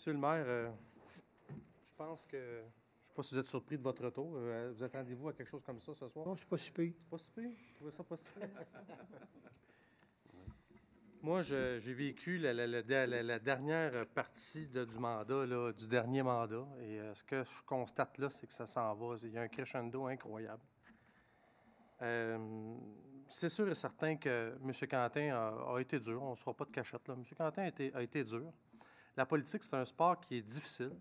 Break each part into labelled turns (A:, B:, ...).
A: Monsieur le maire, je pense que... Je ne sais pas si vous êtes surpris de votre retour. Vous attendez-vous à quelque chose comme ça ce soir?
B: Non, c'est pas si pire.
A: C'est pas si pire? Vous trouvez ça pas si pire? Moi, j'ai vécu la dernière partie du mandat, là, du dernier mandat. Et ce que je constate là, c'est que ça s'en va. Il y a un crescendo incroyable. C'est sûr et certain que M. Quentin a été dur. On ne se fera pas de cachette, là. M. Quentin a été dur. La politique, c'est un sport qui est difficile.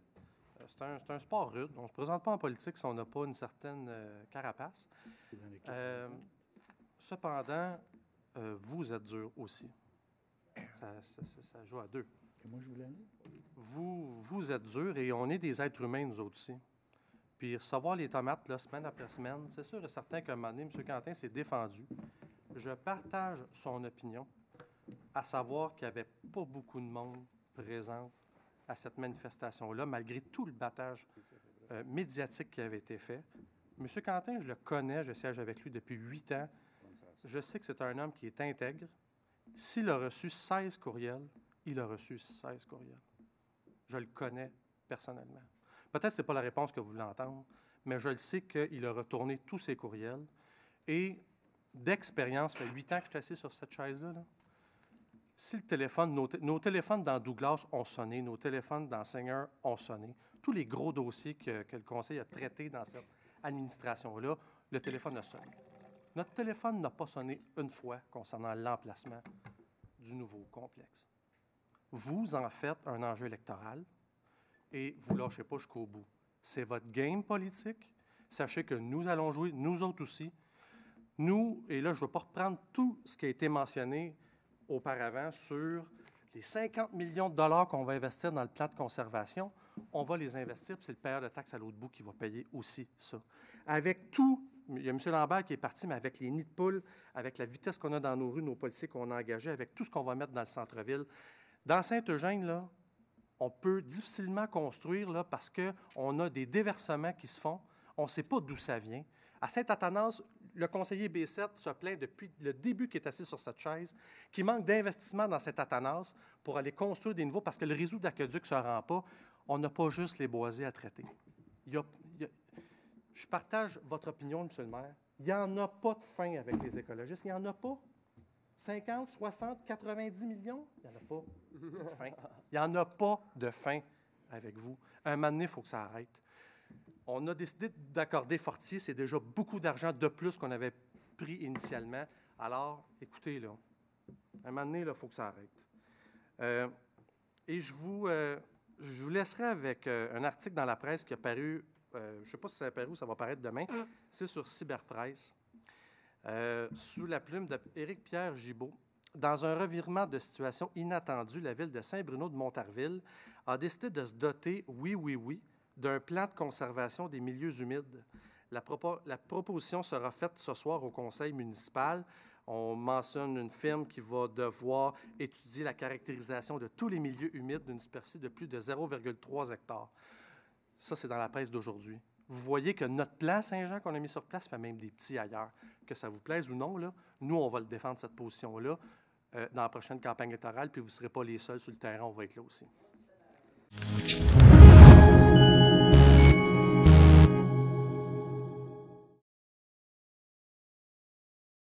A: C'est un sport rude. On ne se présente pas en politique si on n'a pas une certaine carapace. Cependant, vous êtes dur aussi. Ça joue à deux.
B: Que moi, je voulais aller.
A: Vous êtes dur et on est des êtres humains, nous autres aussi. Puis recevoir les tomates là, semaine après semaine, c'est sûr et certain qu'à un moment donné, M. Quentin s'est défendu. Je partage son opinion, à savoir qu'il n'y avait pas beaucoup de monde présent à cette manifestation-là, malgré tout le battage médiatique qui avait été fait. M. Quentin, je le connais, je siège avec lui depuis 8 ans. Je sais que c'est un homme qui est intègre. S'il a reçu 16 courriels, il a reçu 16 courriels. Je le connais personnellement. Peut-être que ce n'est pas la réponse que vous voulez entendre, mais je le sais qu'il a retourné tous ses courriels. Et d'expérience, ça fait 8 ans que je suis assis sur cette chaise-là. Là. Si le téléphone, nos téléphones dans Douglas ont sonné, nos téléphones dans Seigneur ont sonné, tous les gros dossiers que le Conseil a traités dans cette administration-là, le téléphone a sonné. Notre téléphone n'a pas sonné une fois concernant l'emplacement du nouveau complexe. Vous en faites un enjeu électoral et vous ne lâchez pas jusqu'au bout. C'est votre game politique. Sachez que nous allons jouer, nous autres aussi. Nous, et là, je ne veux pas reprendre tout ce qui a été mentionné auparavant sur les 50 millions de dollars qu'on va investir dans le plan de conservation. On va les investir, puis c'est le payeur de taxes à l'autre bout qui va payer aussi ça. Avec tout, il y a M. Lambert qui est parti, mais avec les nids de poules, avec la vitesse qu'on a dans nos rues, nos policiers qu'on a engagés, avec tout ce qu'on va mettre dans le centre-ville. Dans Saint-Eugène, là, on peut difficilement construire là, parce qu'on a des déversements qui se font. On ne sait pas d'où ça vient. À Saint-Athanas, le conseiller B7 se plaint depuis le début qu'il est assis sur cette chaise qu'il manque d'investissement dans Saint-Athanas pour aller construire des niveaux parce que le réseau d'aqueduc ne se rend pas. On n'a pas juste les boisés à traiter. Je partage votre opinion, M. le maire. Il n'y en a pas de fin avec les écologistes. Il n'y en a pas. 50, 60, 90 millions, il n'y en a pas de fin. Il n'y en a pas de fin avec vous. Un moment donné, il faut que ça arrête. On a décidé d'accorder Fortier. C'est déjà beaucoup d'argent de plus qu'on avait pris initialement. Alors, écoutez, là, un moment donné, il faut que ça arrête. Et je vous laisserai avec un article dans la presse qui a paru, je ne sais pas si ça a paru ou ça va paraître demain, c'est sur Cyberpresse. Sous la plume d'Éric-Pierre Gibault. Dans un revirement de situation inattendu, la ville de Saint-Bruno de Montarville a décidé de se doter, oui, d'un plan de conservation des milieux humides. La proposition sera faite ce soir au conseil municipal. On mentionne une firme qui va devoir étudier la caractérisation de tous les milieux humides d'une superficie de plus de 0,3 hectares. Ça, c'est dans la presse d'aujourd'hui. Vous voyez que notre plan Saint-Jean qu'on a mis sur place fait même des petits ailleurs. Que ça vous plaise ou non, là, nous, on va le défendre, cette position-là, dans la prochaine campagne électorale, puis vous ne serez pas les seuls sur le terrain, on va être là aussi.